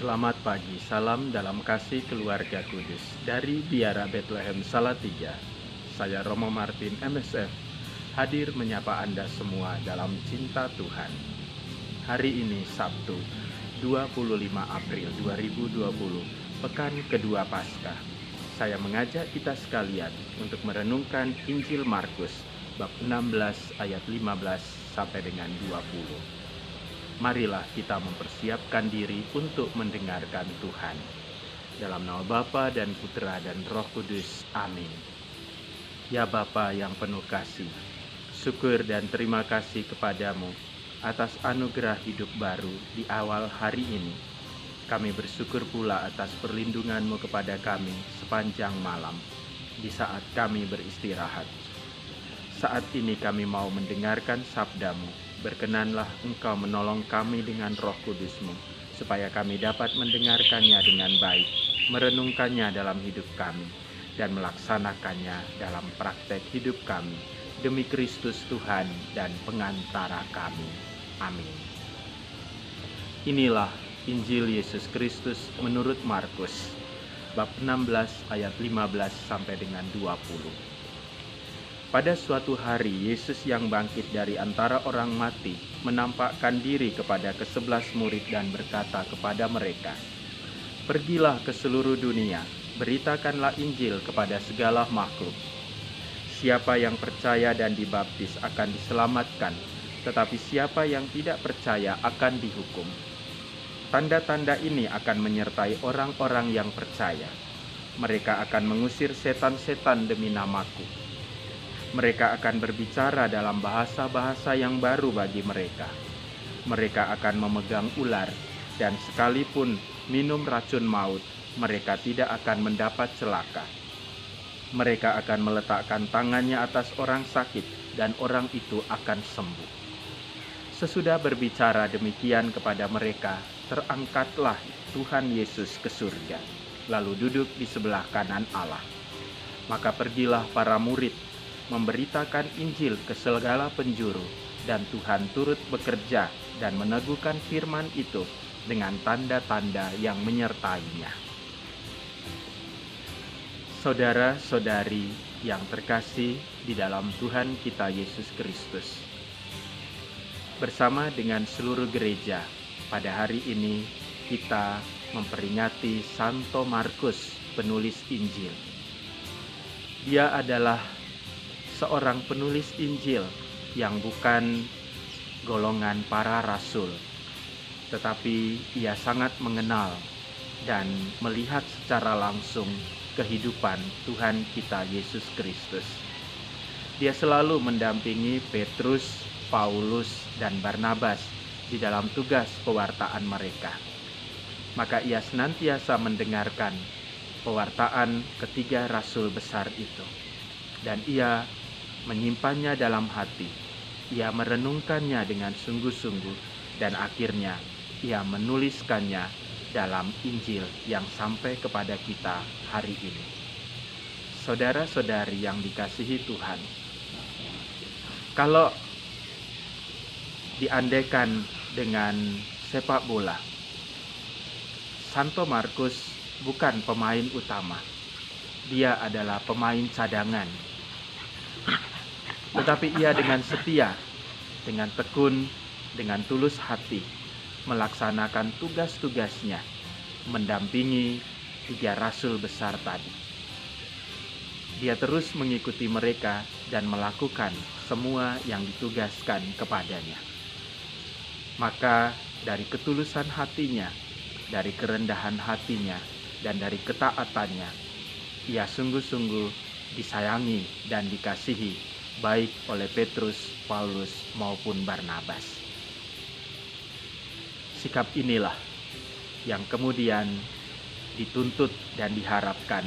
Selamat pagi, salam dalam kasih keluarga kudus. Dari Biara Bethlehem Salatiga, saya Romo Martin MSF, hadir menyapa Anda semua dalam cinta Tuhan. Hari ini Sabtu, 25 April 2020, pekan kedua Paskah. Saya mengajak kita sekalian untuk merenungkan Injil Markus, bab 16 ayat 15 sampai dengan 20. Marilah kita mempersiapkan diri untuk mendengarkan Tuhan. Dalam nama Bapa dan Putra dan Roh Kudus. Amin. Ya Bapa yang penuh kasih, syukur dan terima kasih kepadamu atas anugerah hidup baru di awal hari ini. Kami bersyukur pula atas perlindungan-Mu kepada kami sepanjang malam di saat kami beristirahat. Saat ini kami mau mendengarkan sabda-Mu. Berkenanlah Engkau menolong kami dengan Roh Kudus-Mu, supaya kami dapat mendengarkannya dengan baik, merenungkannya dalam hidup kami, dan melaksanakannya dalam praktek hidup kami, demi Kristus Tuhan dan pengantara kami. Amin. Inilah Injil Yesus Kristus menurut Markus, bab 16 ayat 15 sampai dengan 20. Pada suatu hari, Yesus yang bangkit dari antara orang mati menampakkan diri kepada ke-11 murid dan berkata kepada mereka, "Pergilah ke seluruh dunia, beritakanlah Injil kepada segala makhluk. Siapa yang percaya dan dibaptis akan diselamatkan, tetapi siapa yang tidak percaya akan dihukum. Tanda-tanda ini akan menyertai orang-orang yang percaya. Mereka akan mengusir setan-setan demi namaku. Mereka akan berbicara dalam bahasa-bahasa yang baru bagi mereka. Mereka akan memegang ular, dan sekalipun minum racun maut, mereka tidak akan mendapat celaka. Mereka akan meletakkan tangannya atas orang sakit, dan orang itu akan sembuh." Sesudah berbicara demikian kepada mereka, terangkatlah Tuhan Yesus ke surga, lalu duduk di sebelah kanan Allah. Maka pergilah para murid memberitakan Injil ke segala penjuru, dan Tuhan turut bekerja dan meneguhkan firman itu dengan tanda-tanda yang menyertainya. Saudara-saudari yang terkasih di dalam Tuhan kita Yesus Kristus, bersama dengan seluruh gereja, pada hari ini kita memperingati Santo Markus, penulis Injil. Dia adalah seorang penulis Injil yang bukan golongan para rasul, tetapi ia sangat mengenal dan melihat secara langsung kehidupan Tuhan kita Yesus Kristus. Dia selalu mendampingi Petrus, Paulus, dan Barnabas di dalam tugas pewartaan mereka. Maka ia senantiasa mendengarkan pewartaan ketiga rasul besar itu, dan ia menyimpannya dalam hati. Ia merenungkannya dengan sungguh-sungguh, dan akhirnya ia menuliskannya dalam Injil yang sampai kepada kita hari ini. Saudara-saudari yang dikasihi Tuhan, kalau diandaikan dengan sepak bola, Santo Markus bukan pemain utama. Dia adalah pemain cadangan. Tetapi ia dengan setia, dengan tekun, dengan tulus hati, melaksanakan tugas-tugasnya, mendampingi tiga rasul besar tadi. Dia terus mengikuti mereka dan melakukan semua yang ditugaskan kepadanya. Maka dari ketulusan hatinya, dari kerendahan hatinya, dan dari ketaatannya, ia sungguh-sungguh disayangi dan dikasihi baik oleh Petrus, Paulus, maupun Barnabas. Sikap inilah yang kemudian dituntut dan diharapkan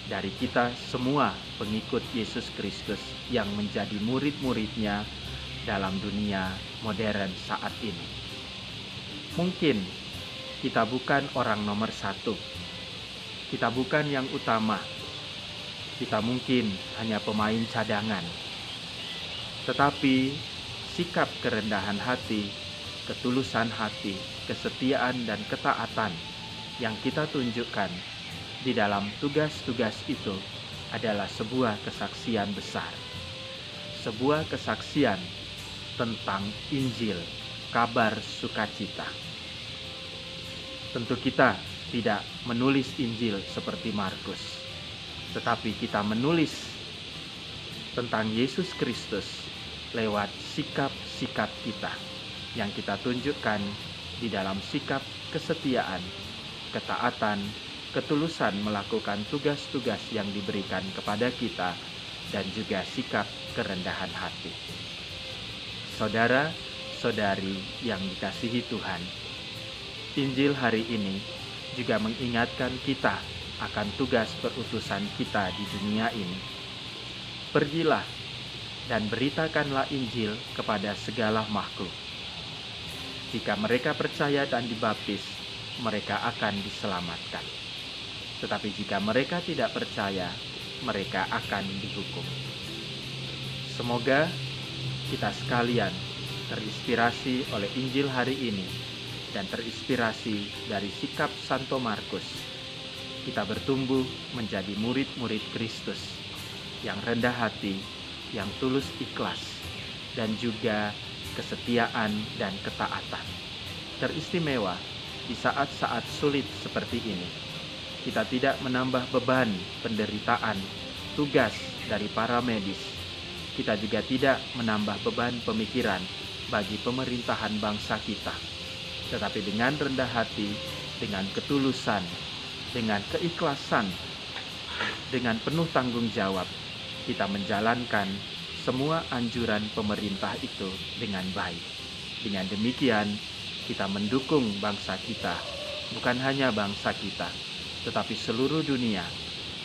dari kita semua pengikut Yesus Kristus yang menjadi murid-muridnya dalam dunia modern saat ini. Mungkin kita bukan orang nomor satu, kita bukan yang utama, kita mungkin hanya pemain cadangan. Tetapi sikap kerendahan hati, ketulusan hati, kesetiaan dan ketaatan yang kita tunjukkan di dalam tugas-tugas itu adalah sebuah kesaksian besar. Sebuah kesaksian tentang Injil, kabar sukacita. Tentu kita tidak menulis Injil seperti Markus, tetapi kita menulis tentang Yesus Kristus lewat sikap-sikap kita yang kita tunjukkan di dalam sikap kesetiaan, ketaatan, ketulusan melakukan tugas-tugas yang diberikan kepada kita, dan juga sikap kerendahan hati. Saudara-saudari yang dikasihi Tuhan, Injil hari ini juga mengingatkan kita akan tugas perutusan kita di dunia ini. Pergilah dan beritakanlah Injil kepada segala makhluk. Jika mereka percaya dan dibaptis, mereka akan diselamatkan. Tetapi jika mereka tidak percaya, mereka akan dihukum. Semoga kita sekalian terinspirasi oleh Injil hari ini dan terinspirasi dari sikap Santo Markus. Kita bertumbuh menjadi murid-murid Kristus yang rendah hati, yang tulus ikhlas, dan juga kesetiaan dan ketaatan. Teristimewa di saat-saat sulit seperti ini. Kita tidak menambah beban penderitaan, tugas dari para medis. Kita juga tidak menambah beban pemikiran bagi pemerintahan bangsa kita. Tetapi dengan rendah hati, dengan ketulusan, dengan keikhlasan, dengan penuh tanggung jawab, kita menjalankan semua anjuran pemerintah itu dengan baik. Dengan demikian, kita mendukung bangsa kita, bukan hanya bangsa kita, tetapi seluruh dunia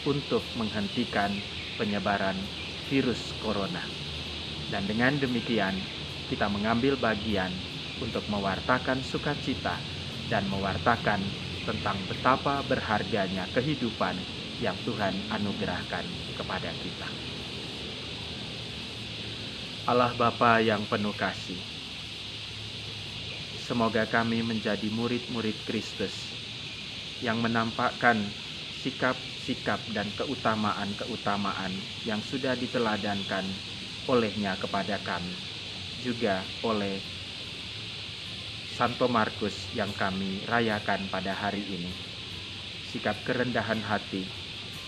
untuk menghentikan penyebaran virus corona. Dan dengan demikian, kita mengambil bagian untuk mewartakan sukacita dan mewartakan tentang betapa berharganya kehidupan yang Tuhan anugerahkan kepada kita. Allah Bapa yang penuh kasih, semoga kami menjadi murid-murid Kristus yang menampakkan sikap-sikap dan keutamaan-keutamaan yang sudah diteladankan olehnya kepada kami, juga oleh Santo Markus yang kami rayakan pada hari ini. Sikap kerendahan hati,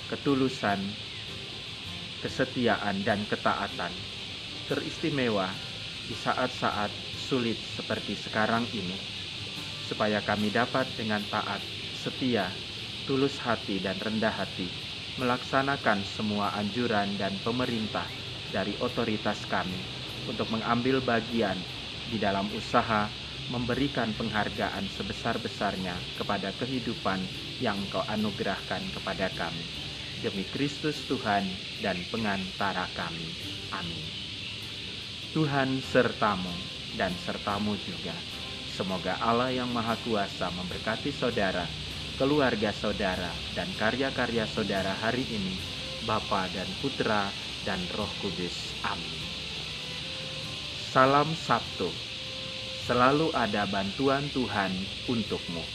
ketulusan, kesetiaan, dan ketaatan teristimewa di saat-saat sulit seperti sekarang ini, supaya kami dapat dengan taat, setia, tulus hati, dan rendah hati melaksanakan semua anjuran dan pemerintah dari otoritas kami untuk mengambil bagian di dalam usaha memberikan penghargaan sebesar-besarnya kepada kehidupan yang Engkau anugerahkan kepada kami. Demi Kristus Tuhan dan pengantara kami. Amin. Tuhan sertamu dan sertamu juga. Semoga Allah yang Maha Kuasa memberkati saudara, keluarga saudara, dan karya-karya saudara hari ini, Bapa dan Putra dan Roh Kudus. Amin. Salam Sabtu. Selalu ada bantuan Tuhan untukmu.